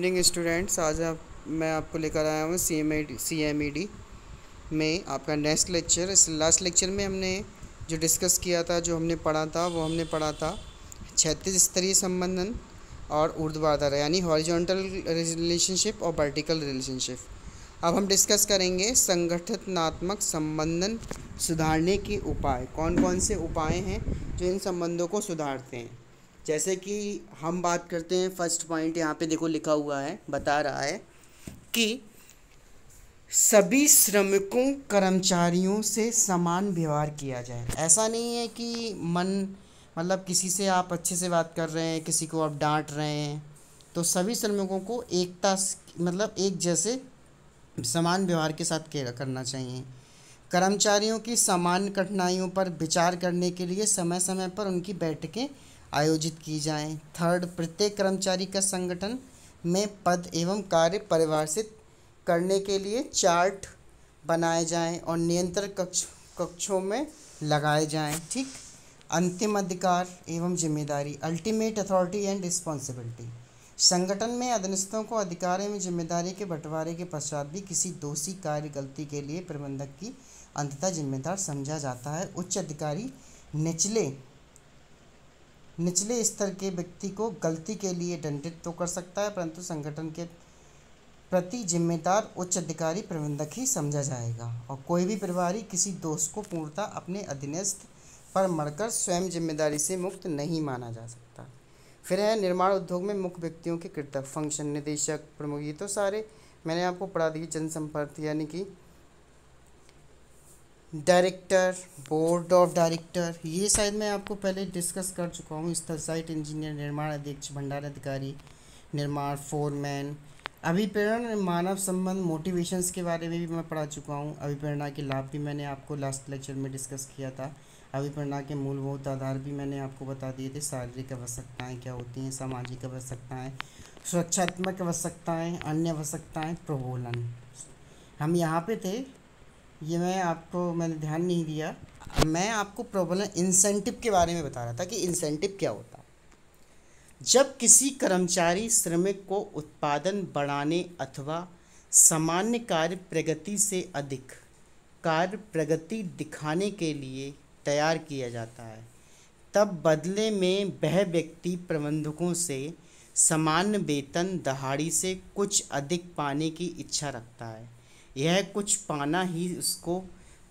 Morning students, आज मैं आपको लेकर आया हूँ CMED में आपका नेक्स्ट लेक्चर। इस लास्ट लेक्चर में हमने जो डिस्कस किया था, जो हमने पढ़ा था, वो हमने पढ़ा था क्षैतिज स्तरीय संबंधन और ऊर्ध्वाधर यानी हॉरिजॉन्टल रिलेशनशिप और वर्टिकल रिलेशनशिप। अब हम डिस्कस करेंगे संगठनात्मक संबंधन सुधारने के उपाय। कौन कौन से उपाय हैं जो इन संबंधों को सुधारते हैं। जैसे कि हम बात करते हैं, फर्स्ट पॉइंट यहाँ पे देखो लिखा हुआ है, बता रहा है कि सभी श्रमिकों कर्मचारियों से समान व्यवहार किया जाए। ऐसा नहीं है कि मतलब किसी से आप अच्छे से बात कर रहे हैं, किसी को आप डांट रहे हैं, तो सभी श्रमिकों को मतलब एक जैसे समान व्यवहार के साथ करना चाहिए। कर्मचारियों की सामान्य कठिनाइयों पर विचार करने के लिए समय समय पर उनकी बैठकें आयोजित की जाएं। थर्ड, प्रत्येक कर्मचारी का संगठन में पद एवं कार्य परिभाषित करने के लिए चार्ट बनाए जाएं और नियंत्रण कक्षों में लगाए जाएं। ठीक। अंतिम अधिकार एवं जिम्मेदारी, अल्टीमेट अथॉरिटी एंड रिस्पॉन्सिबिलिटी। संगठन में अधीनस्थों को अधिकार एवं जिम्मेदारी के बंटवारे के पश्चात भी किसी दोषी कार्य गलती के लिए प्रबंधक की अंततः जिम्मेदार समझा जाता है। उच्च अधिकारी निचले स्तर के व्यक्ति को गलती के लिए दंडित तो कर सकता है, परंतु संगठन के प्रति जिम्मेदार उच्च अधिकारी प्रबंधक ही समझा जाएगा। और कोई भी प्रभारी किसी दोष को पूर्णतः अपने अधीनस्थ पर मढ़कर स्वयं जिम्मेदारी से मुक्त नहीं माना जा सकता। फिर है निर्माण उद्योग में मुख्य व्यक्तियों के कर्तव्य, फंक्शन, निदेशक, प्रमुख। ये तो सारे मैंने आपको पढ़ा दिए। जनसंपर्क यानी कि डायरेक्टर, बोर्ड ऑफ डायरेक्टर, ये शायद मैं आपको पहले डिस्कस कर चुका हूँ। स्थल साइट इंजीनियर, निर्माण अध्यक्ष, भंडार अधिकारी, निर्माण फोरमैन, अभिप्रेरण, मानव संबंध, मोटिवेशंस के बारे में भी मैं पढ़ा चुका हूँ। अभिप्रेरणा के लाभ भी मैंने आपको लास्ट लेक्चर में डिस्कस किया था। अभिप्रेरणा के मूलभूत आधार भी मैंने आपको बता दिए थे। शारीरिक आवश्यकताएँ क्या होती हैं, सामाजिक आवश्यकताएँ, सुरक्षात्मक आवश्यकताएँ, अन्य आवश्यकताएँ, प्रबोधन। हम यहाँ पे थे, ये मैंने ध्यान नहीं दिया। मैं आपको प्रबोधन इंसेंटिव के बारे में बता रहा था कि इंसेंटिव क्या होता है। जब किसी कर्मचारी श्रमिक को उत्पादन बढ़ाने अथवा सामान्य कार्य प्रगति से अधिक कार्य प्रगति दिखाने के लिए तैयार किया जाता है, तब बदले में वह व्यक्ति प्रबंधकों से सामान्य वेतन दहाड़ी से कुछ अधिक पाने की इच्छा रखता है। यह कुछ पाना ही उसको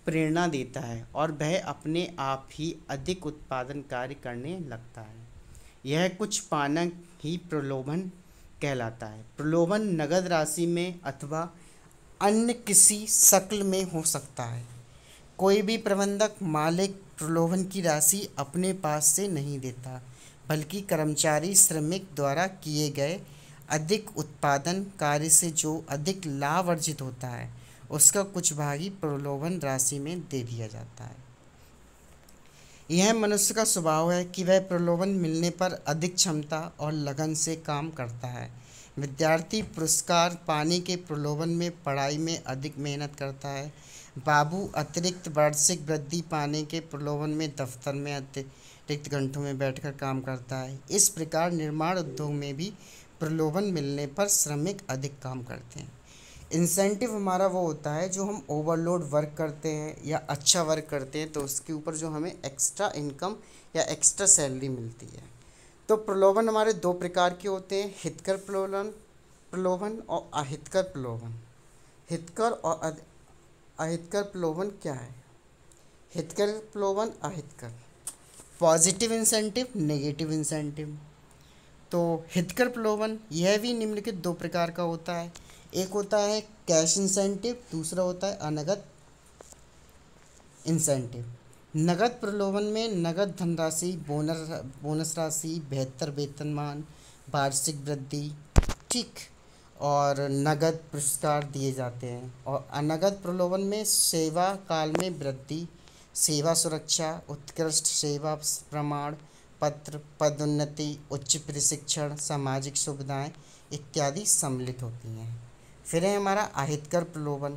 प्रेरणा देता है और वह अपने आप ही अधिक उत्पादन कार्य करने लगता है। यह कुछ पाना ही प्रलोभन कहलाता है। प्रलोभन नगद राशि में अथवा अन्य किसी शक्ल में हो सकता है। कोई भी प्रबंधक मालिक प्रलोभन की राशि अपने पास से नहीं देता, बल्कि कर्मचारी श्रमिक द्वारा किए गए अधिक उत्पादन कार्य से जो अधिक लाभ अर्जित होता है, उसका कुछ भाग ही प्रलोभन राशि में दे दिया जाता है। यह मनुष्य का स्वभाव है कि वह प्रलोभन मिलने पर अधिक क्षमता और लगन से काम करता है। विद्यार्थी पुरस्कार पाने के प्रलोभन में पढ़ाई में अधिक मेहनत करता है। बाबू अतिरिक्त वार्षिक वृद्धि पाने के प्रलोभन में दफ्तर में अतिरिक्त घंटों में बैठकर काम करता है। इस प्रकार निर्माण उद्योग में भी प्रलोभन मिलने पर श्रमिक अधिक काम करते हैं। इंसेंटिव हमारा वो होता है जो हम ओवरलोड वर्क करते हैं या अच्छा वर्क करते हैं, तो उसके ऊपर जो हमें एक्स्ट्रा इनकम या एक्स्ट्रा सैलरी मिलती है। तो प्रलोभन हमारे दो प्रकार के होते हैं, हितकर प्रलोभन और अहितकर प्रलोभन। हितकर और अहितकर प्रलोभन क्या है? हितकर प्रलोभन, अहितकर। Positive incentive, negative incentive. तो हितकर प्रलोभन यह भी निम्नलिखित दो प्रकार का होता है। एक होता है कैश इंसेंटिव, दूसरा होता है अनगद इंसेंटिव। नगद प्रलोभन में नगद धनराशि, बोनस राशि, बेहतर वेतनमान, वार्षिक वृद्धि, ठीक, और नगद पुरस्कार दिए जाते हैं। और अनगद प्रलोभन में सेवा काल में वृद्धि, सेवा सुरक्षा, उत्कृष्ट सेवा प्रमाण पत्र, पदोन्नति, उच्च प्रशिक्षण, सामाजिक सुविधाएं इत्यादि सम्मिलित होती हैं। फिर है हमारा अहितकर प्रलोभन।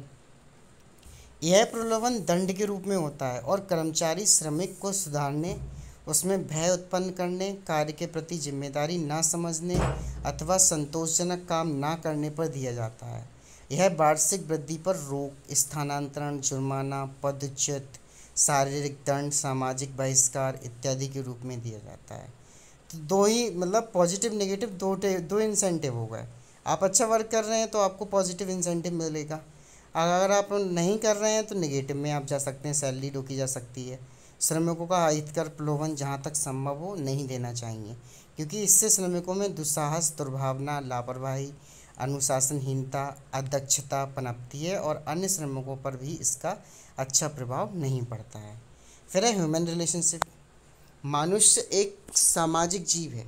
यह प्रलोभन दंड के रूप में होता है और कर्मचारी श्रमिक को सुधारने उसमें भय उत्पन्न करने, कार्य के प्रति जिम्मेदारी ना समझने अथवा संतोषजनक काम ना करने पर दिया जाता है। यह वार्षिक वृद्धि पर रोक, स्थानांतरण, जुर्माना, पदच्युत, शारीरिक दंड, सामाजिक बहिष्कार इत्यादि के रूप में दिया जाता है। तो दो ही मतलब पॉजिटिव नेगेटिव दो इंसेंटिव हो गए। आप अच्छा वर्क कर रहे हैं तो आपको पॉजिटिव इंसेंटिव मिलेगा, अगर आप नहीं कर रहे हैं तो नेगेटिव में आप जा सकते हैं, सैलरी रोकी जा सकती है। श्रमिकों का अहितकर प्रलोभन जहाँ तक संभव हो नहीं देना चाहिए, क्योंकि इससे श्रमिकों में दुस्साहस, दुर्भावना, लापरवाही, अनुशासनहीनता, अदक्षता पनपती है और अन्य श्रमिकों पर भी इसका अच्छा प्रभाव नहीं पड़ता है। फिर है ह्यूमन रिलेशनशिप। मनुष्य एक सामाजिक जीव है।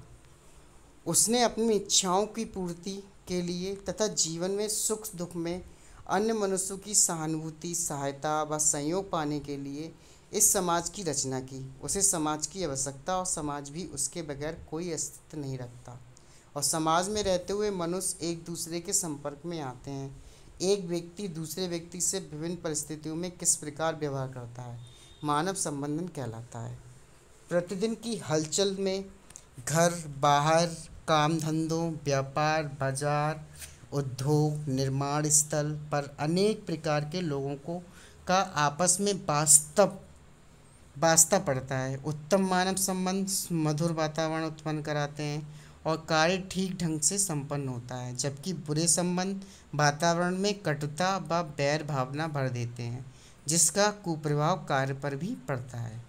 उसने अपनी इच्छाओं की पूर्ति के लिए तथा जीवन में सुख दुख में अन्य मनुष्यों की सहानुभूति, सहायता व सहयोग पाने के लिए इस समाज की रचना की। उसे समाज की आवश्यकता और समाज भी उसके बगैर कोई अस्तित्व नहीं रखता। और समाज में रहते हुए मनुष्य एक दूसरे के संपर्क में आते हैं। एक व्यक्ति दूसरे व्यक्ति से विभिन्न परिस्थितियों में किस प्रकार व्यवहार करता है, मानव संबंधन कहलाता है। प्रतिदिन की हलचल में घर, बाहर, काम धंधों, व्यापार, बाजार, उद्योग, निर्माण स्थल पर अनेक प्रकार के लोगों को का आपस में वास्ता पड़ता है। उत्तम मानव संबंध मधुर वातावरण उत्पन्न कराते हैं और कार्य ठीक ढंग से संपन्न होता है, जबकि बुरे संबंध वातावरण में कटुता व बैर भावना भर देते हैं, जिसका कुप्रभाव कार्य पर भी पड़ता है।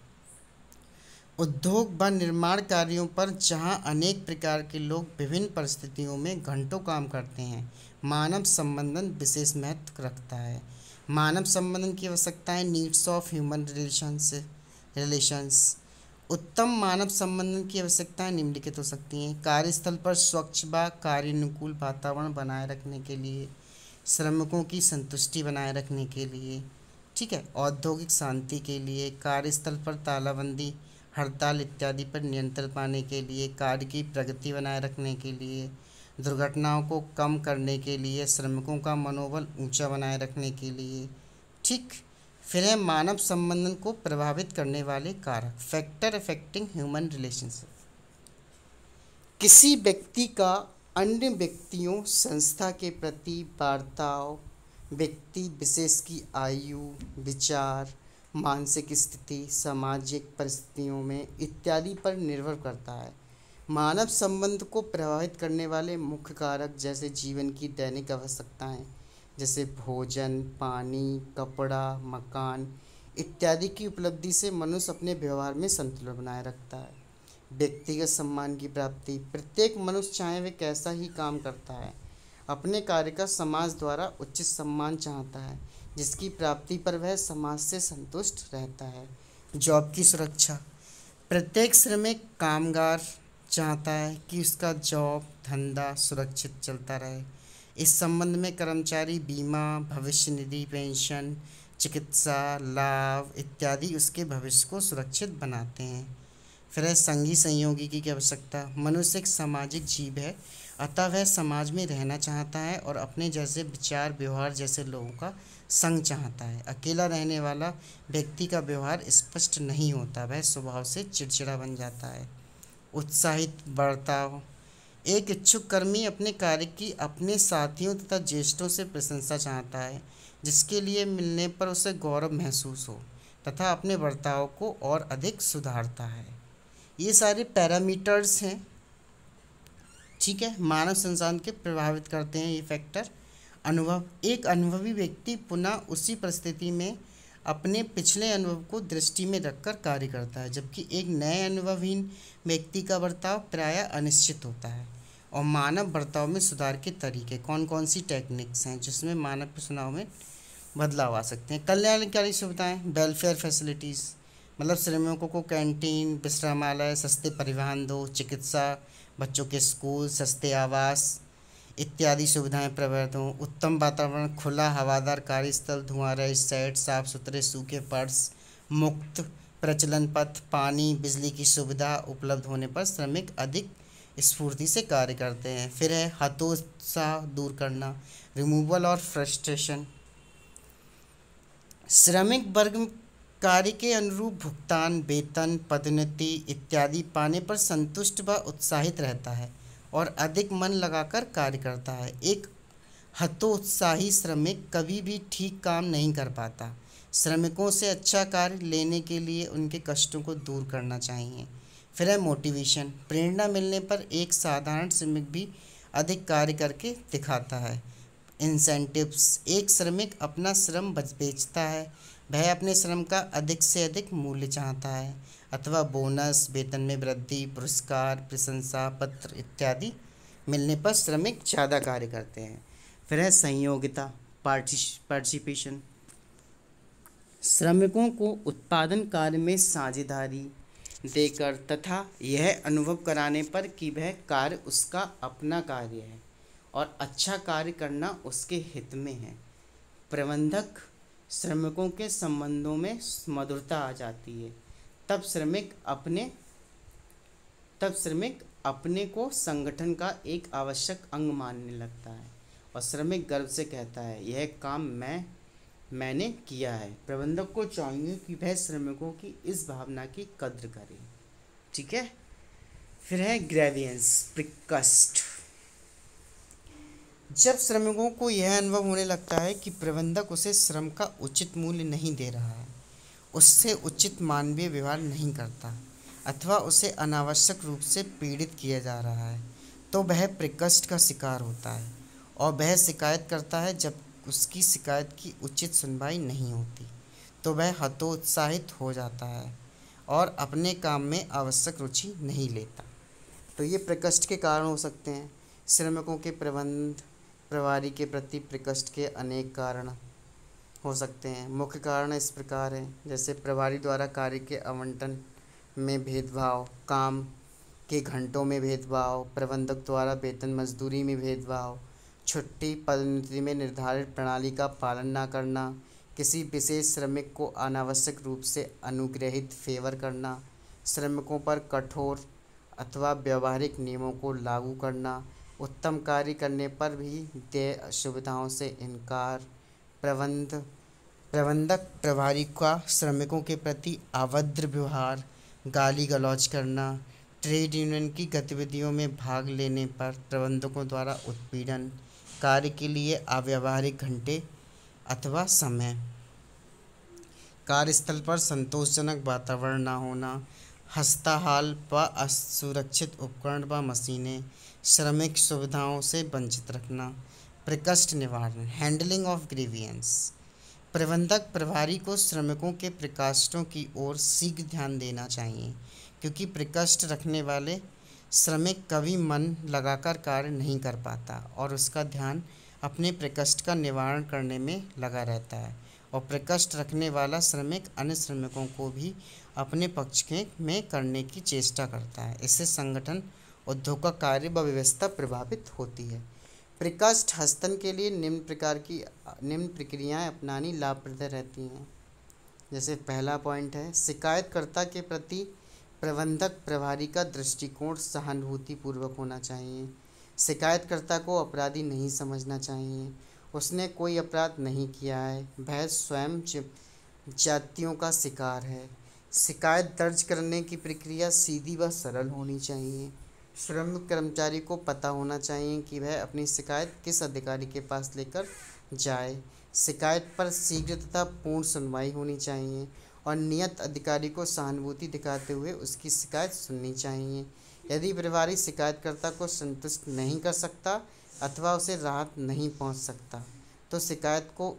उद्योग व निर्माण कार्यों पर जहां अनेक प्रकार के लोग विभिन्न परिस्थितियों में घंटों काम करते हैं, मानव संबंधन विशेष महत्व रखता है। मानव संबंधन की आवश्यकताएं, नीड्स ऑफ ह्यूमन रिलेशंस। उत्तम मानव संबंधन की आवश्यकताएं निम्नलिखित हो सकती हैं। कार्यस्थल पर स्वच्छ व कार्यानुकूल वातावरण बनाए रखने के लिए, श्रमिकों की संतुष्टि बनाए रखने के लिए, ठीक है, औद्योगिक शांति के लिए, कार्यस्थल पर तालाबंदी, हड़ताल इत्यादि पर नियंत्रण पाने के लिए, कार्य की प्रगति बनाए रखने के लिए, दुर्घटनाओं को कम करने के लिए, श्रमिकों का मनोबल ऊंचा बनाए रखने के लिए, ठीक। फिर है मानव संबंधन को प्रभावित करने वाले कारक, फैक्टर अफेक्टिंग ह्यूमन रिलेशनशिप। किसी व्यक्ति का अन्य व्यक्तियों, संस्था के प्रति बर्ताव, व्यक्ति विशेष की आयु, विचार, मानसिक स्थिति, सामाजिक परिस्थितियों में इत्यादि पर निर्भर करता है। मानव संबंध को प्रभावित करने वाले मुख्य कारक जैसे जीवन की दैनिक आवश्यकताएं, जैसे भोजन, पानी, कपड़ा, मकान इत्यादि की उपलब्धि से मनुष्य अपने व्यवहार में संतुलन बनाए रखता है। व्यक्तिगत सम्मान की प्राप्ति, प्रत्येक मनुष्य चाहे वह कैसा ही काम करता है, अपने कार्य का समाज द्वारा उचित सम्मान चाहता है, जिसकी प्राप्ति पर वह समाज से संतुष्ट रहता है। जॉब की सुरक्षा, प्रत्येक श्रमिक कामगार चाहता है कि उसका जॉब धंधा सुरक्षित चलता रहे। इस संबंध में कर्मचारी बीमा, भविष्य निधि, पेंशन, चिकित्सा लाभ इत्यादि उसके भविष्य को सुरक्षित बनाते हैं। फिर है संगी सहयोगी की आवश्यकता। मनुष्य एक सामाजिक जीव है, अतः वह समाज में रहना चाहता है और अपने जैसे विचार व्यवहार जैसे लोगों का संग चाहता है। अकेला रहने वाला व्यक्ति का व्यवहार स्पष्ट नहीं होता, वह स्वभाव से चिड़चिड़ा बन जाता है। उत्साहित बर्ताव, एक इच्छुक कर्मी अपने कार्य की अपने साथियों तथा ज्येष्ठों से प्रशंसा चाहता है, जिसके लिए मिलने पर उसे गौरव महसूस हो तथा अपने बर्ताव को और अधिक सुधारता है। ये सारे पैरामीटर्स हैं, ठीक है, मानव संसाधन के प्रभावित करते हैं ये फैक्टर। अनुभव, एक अनुभवी व्यक्ति पुनः उसी परिस्थिति में अपने पिछले अनुभव को दृष्टि में रखकर कार्य करता है, जबकि एक नए अनुभवहीन व्यक्ति का बर्ताव प्रायः अनिश्चित होता है। और मानव बर्ताव में सुधार के तरीके, कौन कौन सी टेक्निक्स हैं जिसमें मानव के स्वभाव में बदलाव आ सकते हैं। कल्याणकारी सुविधाएं, वेलफेयर फैसिलिटीज़, मतलब श्रमिकों को कैंटीन, विश्रामालय, सस्ते परिवहन दो, चिकित्सा, बच्चों के स्कूल, सस्ते आवास इत्यादि सुविधाएं प्रदान हों। उत्तम वातावरण, खुला हवादार कार्यस्थल, धुआंरहित सेट, साफ सुथरे सूखे फर्श, मुक्त प्रचलन पथ, पानी बिजली की सुविधा उपलब्ध होने पर श्रमिक अधिक स्फूर्ति से कार्य करते हैं। फिर है हतोत्साह दूर करना, रिमूवल और फ्रस्ट्रेशन। श्रमिक वर्ग कार्य के अनुरूप भुगतान, वेतन, पदोन्नति इत्यादि पाने पर संतुष्ट व उत्साहित रहता है और अधिक मन लगाकर कार्य करता है। एक हतोत्साही श्रमिक कभी भी ठीक काम नहीं कर पाता। श्रमिकों से अच्छा कार्य लेने के लिए उनके कष्टों को दूर करना चाहिए। फिर है मोटिवेशन। प्रेरणा मिलने पर एक साधारण श्रमिक भी अधिक कार्य करके दिखाता है। इंसेंटिव्स। एक श्रमिक अपना श्रम बेचता है, वह अपने श्रम का अधिक से अधिक मूल्य चाहता है। अथवा बोनस, वेतन में वृद्धि, पुरस्कार, प्रशंसा पत्र इत्यादि मिलने पर श्रमिक ज़्यादा कार्य करते हैं। फिर है संयोगिता, पार्टिसिपेशन। श्रमिकों को उत्पादन कार्य में साझेदारी देकर तथा यह अनुभव कराने पर कि वह कार्य उसका अपना कार्य है और अच्छा कार्य करना उसके हित में है, प्रबंधक श्रमिकों के संबंधों में मधुरता आ जाती है। तब श्रमिक अपने को संगठन का एक आवश्यक अंग मानने लगता है और श्रमिक गर्व से कहता है, यह काम मैंने किया है। प्रबंधक को चाहिए कि वह श्रमिकों की इस भावना की कद्र करे। ठीक है। फिर है ग्रेवियंस, प्रकोष्ठ। जब श्रमिकों को यह अनुभव होने लगता है कि प्रबंधक उसे श्रम का उचित मूल्य नहीं दे रहा है, उससे उचित मानवीय व्यवहार नहीं करता अथवा उसे अनावश्यक रूप से पीड़ित किया जा रहा है, तो वह प्रकोष्ठ का शिकार होता है और वह शिकायत करता है। जब उसकी शिकायत की उचित सुनवाई नहीं होती तो वह हतोत्साहित हो जाता है और अपने काम में आवश्यक रुचि नहीं लेता। तो ये प्रकोष्ठ के कारण हो सकते हैं। श्रमिकों के प्रभारी के प्रति प्रकोष्ठ के अनेक कारण हो सकते हैं। मुख्य कारण इस प्रकार हैं, जैसे प्रभारी द्वारा कार्य के आवंटन में भेदभाव, काम के घंटों में भेदभाव, प्रबंधक द्वारा वेतन मजदूरी में भेदभाव, छुट्टी पदोन्नति में निर्धारित प्रणाली का पालन न करना, किसी विशेष श्रमिक को अनावश्यक रूप से अनुग्रहित फेवर करना, श्रमिकों पर कठोर अथवा व्यावहारिक नियमों को लागू करना, उत्तम कार्य करने पर भी देय सुविधाओं से इनकार, प्रबंधक प्रभारी का श्रमिकों के प्रति अभद्र व्यवहार, गाली गलौज करना, ट्रेड यूनियन की गतिविधियों में भाग लेने पर प्रबंधकों द्वारा उत्पीड़न, कार्य के लिए अव्यावहारिक घंटे अथवा समय, कार्यस्थल पर संतोषजनक वातावरण न होना, हस्तहाल व असुरक्षित उपकरण व मशीनें, श्रमिक सुविधाओं से वंचित रखना। प्रकोष्ठ निवारण, हैंडलिंग ऑफ ग्रीवियंस। प्रबंधक प्रभारी को श्रमिकों के प्रकोष्ठों की ओर शीघ्र ध्यान देना चाहिए, क्योंकि प्रकोष्ठ रखने वाले श्रमिक कभी मन लगाकर कार्य नहीं कर पाता और उसका ध्यान अपने प्रकोष्ठ का निवारण करने में लगा रहता है, और प्रकोष्ठ रखने वाला श्रमिक अन्य श्रमिकों को भी अपने पक्ष में करने की चेष्टा करता है। इससे संगठन, उद्योग का कार्य व व्यवस्था प्रभावित होती है। प्रकोष्ठ हस्तन के लिए निम्न प्रक्रियाएं अपनानी लाभप्रद रहती हैं। जैसे पहला पॉइंट है, शिकायतकर्ता के प्रति प्रबंधक प्रभारी का दृष्टिकोण सहानुभूतिपूर्वक होना चाहिए। शिकायतकर्ता को अपराधी नहीं समझना चाहिए। उसने कोई अपराध नहीं किया है, वह स्वयं जातियों का शिकार है। शिकायत दर्ज करने की प्रक्रिया सीधी व सरल होनी चाहिए। श्रमिक कर्मचारी को पता होना चाहिए कि वह अपनी शिकायत किस अधिकारी के पास लेकर जाए। शिकायत पर शीघ्र तथा पूर्ण सुनवाई होनी चाहिए और नियत अधिकारी को सहानुभूति दिखाते हुए उसकी शिकायत सुननी चाहिए। यदि प्रभारी शिकायतकर्ता को संतुष्ट नहीं कर सकता अथवा उसे राहत नहीं पहुंच सकता, तो शिकायत को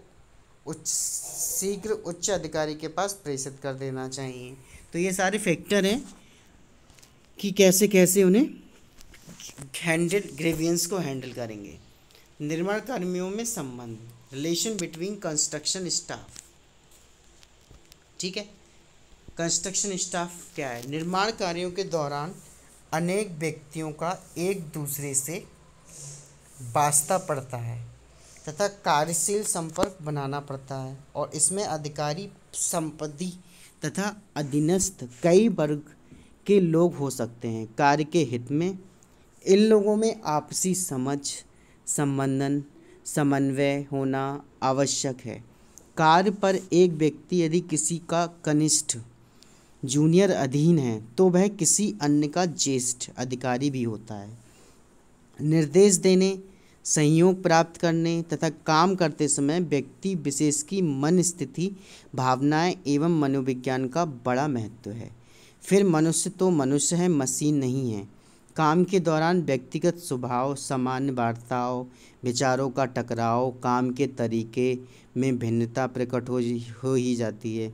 शीघ्र उच्च अधिकारी के पास प्रेषित कर देना चाहिए। तो ये सारे फैक्टर हैं कि कैसे कैसे उन्हें ग्रीवियंस को हैंडल करेंगे। निर्माण कर्मियों में संबंध, रिलेशन बिटवीन कंस्ट्रक्शन स्टाफ। ठीक है, कंस्ट्रक्शन स्टाफ क्या है? निर्माण कार्यों के दौरान अनेक व्यक्तियों का एक दूसरे से वास्ता पड़ता है तथा कार्यशील संपर्क बनाना पड़ता है, और इसमें अधिकारी, संपत्ति तथा अधीनस्थ कई वर्ग के लोग हो सकते हैं। कार्य के हित में इन लोगों में आपसी समझ, समन्वय होना आवश्यक है। कार्य पर एक व्यक्ति यदि किसी का कनिष्ठ जूनियर अधीन है तो वह किसी अन्य का ज्येष्ठ अधिकारी भी होता है। निर्देश देने, सहयोग प्राप्त करने तथा काम करते समय व्यक्ति विशेष की मन स्थिति, भावनाएं एवं मनोविज्ञान का बड़ा महत्व है। फिर मनुष्य तो मनुष्य है, मशीन नहीं है। काम के दौरान व्यक्तिगत स्वभाव, सामान्य वार्ताओं, विचारों का टकराव, काम के तरीके में भिन्नता प्रकट हो ही जाती है।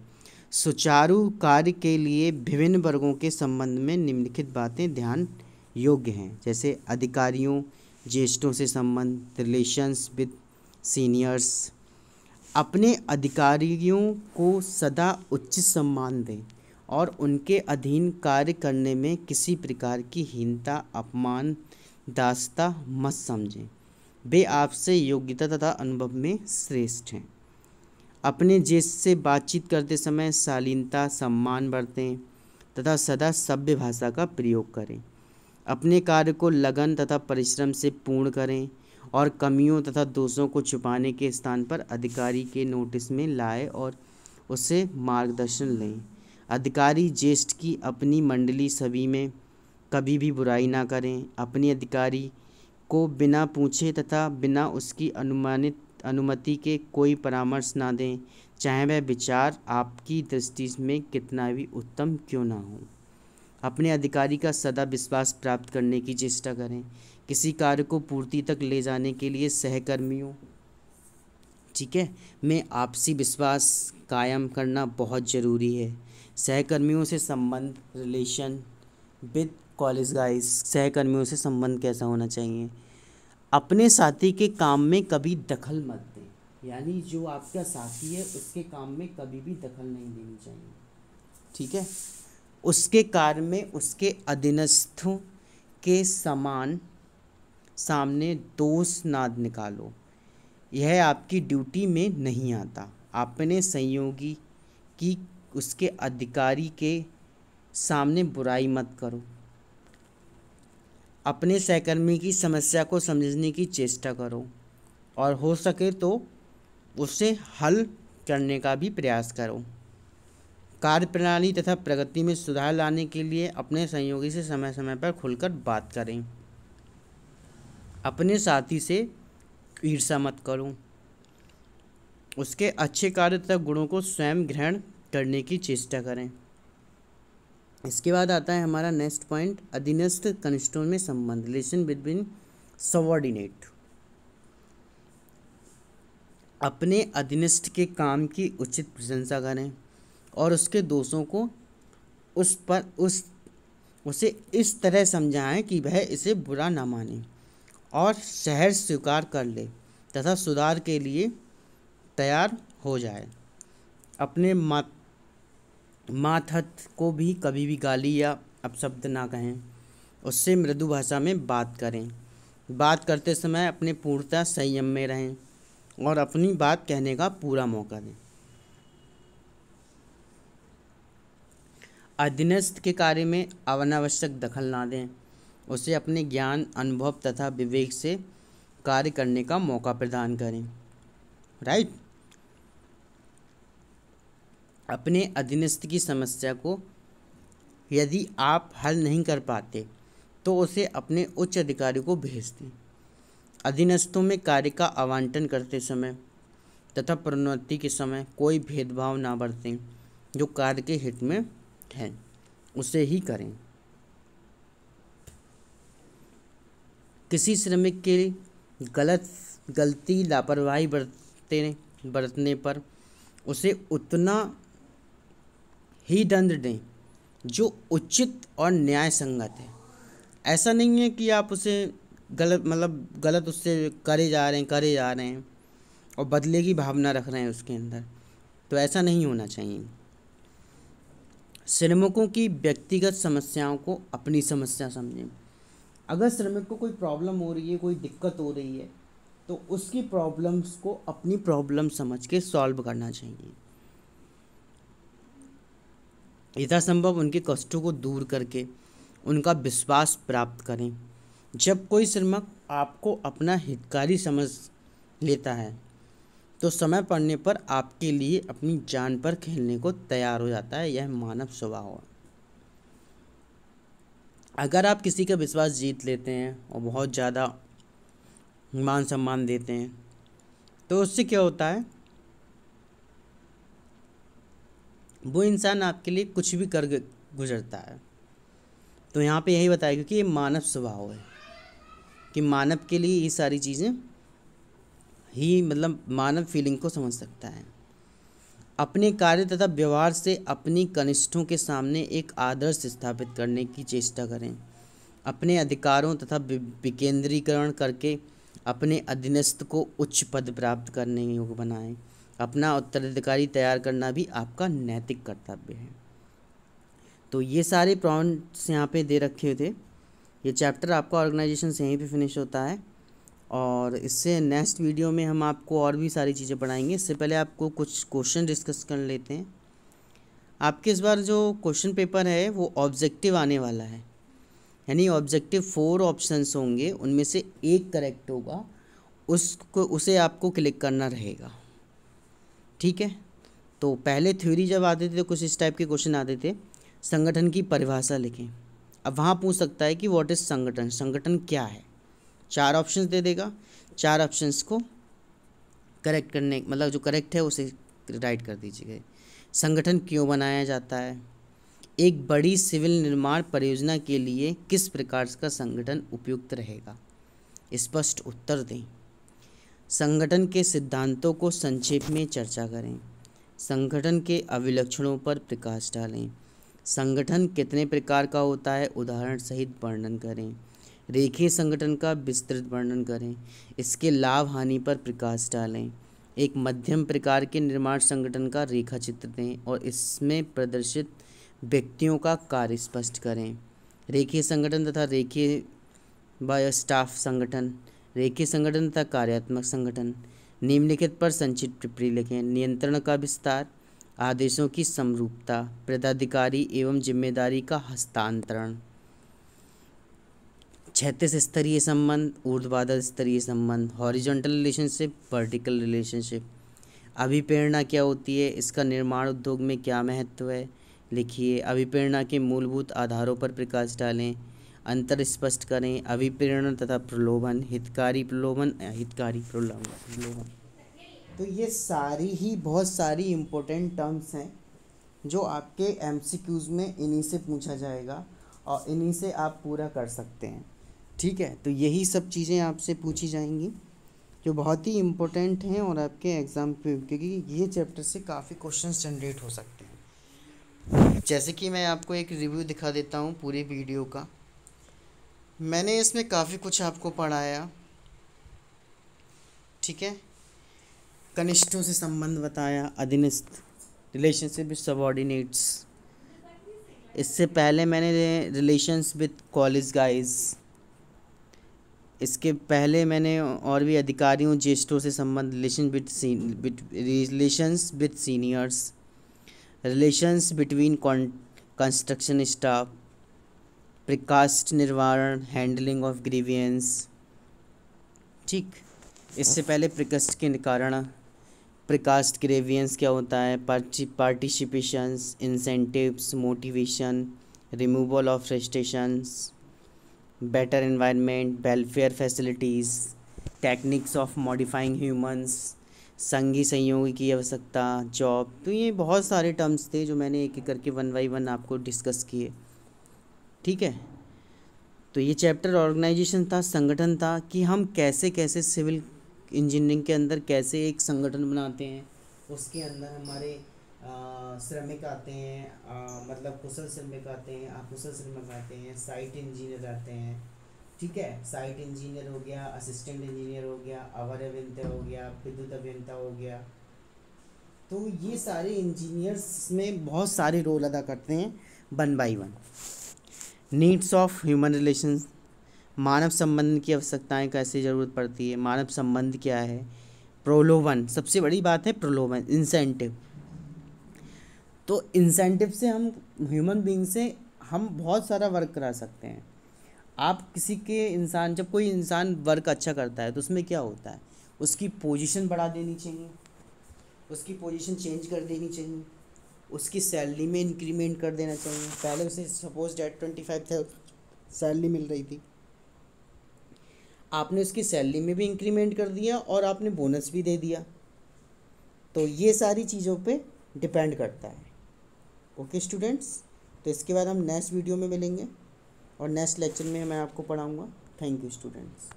सुचारू कार्य के लिए विभिन्न वर्गों के संबंध में निम्नलिखित बातें ध्यान योग्य हैं, जैसे अधिकारियों, ज्येष्ठों से संबंध, रिलेशंस विद सीनियर्स। अपने अधिकारियों को सदा उचित सम्मान दें और उनके अधीन कार्य करने में किसी प्रकार की हीनता, अपमान, दासता मत समझें। वे आपसे योग्यता तथा अनुभव में श्रेष्ठ हैं। अपने ज्येष्ठ से बातचीत करते समय शालीनता, सम्मान बरतें तथा सदा सभ्य भाषा का प्रयोग करें। अपने कार्य को लगन तथा परिश्रम से पूर्ण करें और कमियों तथा दोषों को छुपाने के स्थान पर अधिकारी के नोटिस में लाएं और उससे मार्गदर्शन लें। अधिकारी ज्येष्ठ की अपनी मंडली सभी में कभी भी बुराई ना करें। अपने अधिकारी को बिना पूछे तथा बिना उसकी अनुमति के कोई परामर्श ना दें, चाहे वह विचार आपकी दृष्टि में कितना भी उत्तम क्यों ना हो। अपने अधिकारी का सदा विश्वास प्राप्त करने की चेष्टा करें। किसी कार्य को पूर्ति तक ले जाने के लिए सहकर्मियों में आपसी विश्वास कायम करना बहुत ज़रूरी है। सहकर्मियों से संबंध, रिलेशन विद कॉलेज गाइस। सहकर्मियों से संबंध कैसा होना चाहिए? अपने साथी के काम में कभी दखल मत दें, यानी जो आपका साथी है उसके काम में कभी भी दखल नहीं देनी चाहिए, ठीक है। उसके कार्य में उसके अधीनस्थों के सामने दोष ना निकालो, यह आपकी ड्यूटी में नहीं आता। अपने सहयोगी की उसके अधिकारी के सामने बुराई मत करो। अपने सहकर्मी की समस्या को समझने की चेष्टा करो और हो सके तो उसे हल करने का भी प्रयास करो। कार्यप्रणाली तथा प्रगति में सुधार लाने के लिए अपने सहयोगी से समय समय पर खुलकर बात करें। अपने साथी से ईर्ष्या मत करो। उसके अच्छे कार्य तथा गुणों को स्वयं ग्रहण करने की चेष्टा करें। इसके बाद आता है हमारा नेक्स्ट पॉइंट, अधीनस्थ कनिष्ठों में संबंध, रिलेशन बिटवीन सबऑर्डिनेट। अपने अधीनस्थ के काम की उचित प्रशंसा करें और उसके दोषों को उसे इस तरह समझाएं कि वह इसे बुरा ना माने और सहर्ष स्वीकार कर ले तथा सुधार के लिए तैयार हो जाए। अपने मातहत को भी कभी भी गाली या अपशब्द ना कहें। उससे मृदु भाषा में बात करें। बात करते समय अपने पूर्णतः संयम में रहें और अपनी बात कहने का पूरा मौका दें। अधीनस्थ के कार्य में अनावश्यक दखल ना दें। उसे अपने ज्ञान, अनुभव तथा विवेक से कार्य करने का मौका प्रदान करें। राइट। अपने अधीनस्थ की समस्या को यदि आप हल नहीं कर पाते तो उसे अपने उच्च अधिकारी को भेज दें। अधीनस्थों में कार्य का आवंटन करते समय तथा प्रोन्नति के समय कोई भेदभाव ना बरतें। जो कार्य के हित में है उसे ही करें। किसी श्रमिक के गलती, लापरवाही बरतने पर उसे उतना ही दंड दें जो उचित और न्याय संगत है। ऐसा नहीं है कि आप उसे गलत उससे करे जा रहे हैं और बदले की भावना रख रहे हैं उसके अंदर, तो ऐसा नहीं होना चाहिए। श्रमिकों की व्यक्तिगत समस्याओं को अपनी समस्या समझें। अगर श्रमिक को कोई प्रॉब्लम हो रही है, कोई दिक्कत हो रही है, तो उसकी प्रॉब्लम्स को अपनी प्रॉब्लम समझ के सॉल्व करना चाहिए। यथासंभव उनके कष्टों को दूर करके उनका विश्वास प्राप्त करें। जब कोई श्रमिक आपको अपना हितकारी समझ लेता है तो समय पड़ने पर आपके लिए अपनी जान पर खेलने को तैयार हो जाता है। यह मानव स्वभाव है। अगर आप किसी का विश्वास जीत लेते हैं और बहुत ज़्यादा मान सम्मान देते हैं तो उससे क्या होता है, वो इंसान आपके लिए कुछ भी कर गुजरता है। तो यहाँ पे यही बताया क्योंकि ये मानव स्वभाव है कि मानव के लिए ये सारी चीज़ें ही मतलब मानव फीलिंग को समझ सकता है। अपने कार्य तथा व्यवहार से अपनी कनिष्ठों के सामने एक आदर्श स्थापित करने की चेष्टा करें। अपने अधिकारों तथा विकेंद्रीकरण करके अपने अधीनस्थ को उच्च पद प्राप्त करने योग्य बनाएं। अपना उत्तराधिकारी तैयार करना भी आपका नैतिक कर्तव्य है। तो ये सारे पॉइंट्स यहाँ पे दे रखे थे। ये चैप्टर आपका ऑर्गेनाइजेशन से यहीं पे फिनिश होता है और इससे नेक्स्ट वीडियो में हम आपको और भी सारी चीज़ें पढ़ाएंगे। इससे पहले आपको कुछ क्वेश्चन डिस्कस कर लेते हैं। आपके इस बार जो क्वेश्चन पेपर है वो ऑब्जेक्टिव आने वाला है, यानी ऑब्जेक्टिव 4 ऑप्शंस होंगे, उनमें से एक करेक्ट होगा, उसे आपको क्लिक करना रहेगा। ठीक है। तो पहले थ्योरी जब आते थे तो कुछ इस टाइप के क्वेश्चन आते थे, संगठन की परिभाषा लिखें। अब वहाँ पूछ सकता है कि व्हाट इज़ संगठन, संगठन क्या है। 4 ऑप्शंस दे देगा, 4 ऑप्शंस को करेक्ट करने मतलब जो करेक्ट है उसे राइट कर दीजिएगा। संगठन क्यों बनाया जाता है, एक बड़ी सिविल निर्माण परियोजना के लिए किस प्रकार का संगठन उपयुक्त रहेगा, स्पष्ट उत्तर दें। संगठन के सिद्धांतों को संक्षेप में चर्चा करें। संगठन के अभिलक्षणों पर प्रकाश डालें। संगठन कितने प्रकार का होता है, उदाहरण सहित वर्णन करें। रेखीय संगठन का विस्तृत वर्णन करें। इसके लाभ हानि पर प्रकाश डालें। एक मध्यम प्रकार के निर्माण संगठन का रेखा चित्र दें और इसमें प्रदर्शित व्यक्तियों का कार्य स्पष्ट करें। रेखीय संगठन तथा रेखीय बाय स्टाफ संगठन, रेखीय संगठन तथा कार्यात्मक संगठन। निम्नलिखित पर संक्षिप्त टिप्पणी लिखें। नियंत्रण का विस्तार, आदेशों की समरूपता, पदाधिकारी एवं जिम्मेदारी का हस्तांतरण, क्षैतिज स्तरीय संबंध, ऊर्ध्वाधर स्तरीय संबंध, हॉरिजॉन्टल रिलेशनशिप, वर्टिकल रिलेशनशिप। अभिप्रेरणा क्या होती है, इसका निर्माण उद्योग में क्या महत्व है, लिखिए। अभिप्रेरणा के मूलभूत आधारों पर प्रकाश डालें। अंतर स्पष्ट करें। अभिप्रेरणा तथा प्रलोभन, हितकारी प्रलोभन, अहितकारी प्रलोभन। तो ये सारी ही बहुत सारी इम्पोर्टेंट टर्म्स हैं जो आपके एमसीक्यूज़ में इन्हीं से पूछा जाएगा और इन्हीं से आप पूरा कर सकते हैं। ठीक है। तो यही सब चीज़ें आपसे पूछी जाएंगी जो बहुत ही इम्पोर्टेंट हैं और आपके एग्ज़ाम पे, क्योंकि ये चैप्टर से काफ़ी क्वेश्चंस जनरेट हो सकते हैं। जैसे कि मैं आपको एक रिव्यू दिखा देता हूँ पूरे वीडियो का। मैंने इसमें काफ़ी कुछ आपको पढ़ाया। ठीक है। कनिष्ठों से संबंध बताया, अधीनस्थ, रिलेशनशिप विद सबऑर्डिनेट्स। इससे पहले मैंने रिलेशंस विद कॉलेज गाइज, इसके पहले मैंने और भी अधिकारियों ज्येष्ठों से संबंध, relations with seniors, relations between construction staff, प्रिकास्ट निवारण, हैंडलिंग ऑफ ग्रीवियंस। ठीक। इससे पहले प्रिकास्ट के कारण, प्रिकास्ट ग्रीवियंस क्या होता है, participations, incentives, motivation, removal of frustrations, better environment, welfare facilities, techniques of modifying humans, संगी सहयोगी की आवश्यकता, जॉब। तो ये बहुत सारे टर्म्स थे जो मैंने एक एक करके 1 बाई 1 आपको डिस्कस किए। ठीक है। तो ये चैप्टर ऑर्गेनाइजेशन था, संगठन था कि हम कैसे कैसे सिविल इंजीनियरिंग के अंदर कैसे एक संगठन बनाते हैं, उसके अंदर हमारे श्रमिक आते हैं, मतलब कुशल श्रमिक आते हैं, अकुशल श्रमिक आते हैं, साइट इंजीनियर आते हैं। ठीक है। साइट इंजीनियर हो गया, असिस्टेंट इंजीनियर हो गया, अवर अभियंता हो गया, विद्युत अभियंता हो गया। तो ये सारे इंजीनियर्स में बहुत सारे रोल अदा करते हैं 1 by 1। Needs of human relations, मानव संबंध की आवश्यकताएं कैसे ज़रूरत पड़ती है, मानव संबंध क्या है। प्रलोभन, सबसे बड़ी बात है प्रलोभन, इंसेंटिव। तो इंसेंटिव से हम ह्यूमन बीइंग से हम बहुत सारा वर्क करा सकते हैं। आप किसी के इंसान, जब कोई इंसान वर्क अच्छा करता है तो उसमें क्या होता है, उसकी पोजीशन बढ़ा देनी चाहिए। उसकी पोजीशन चेंज कर देनी चाहिए, उसकी सैलरी में इंक्रीमेंट कर देना चाहिए। पहले उसे सपोज डेट 25,000 सैलरी मिल रही थी, आपने उसकी सैलरी में भी इंक्रीमेंट कर दिया और आपने बोनस भी दे दिया। तो ये सारी चीज़ों पे डिपेंड करता है। ओके स्टूडेंट्स, तो इसके बाद हम नेक्स्ट वीडियो में मिलेंगे और नेक्स्ट लेक्चर में मैं आपको पढ़ाऊँगा। Thank you students.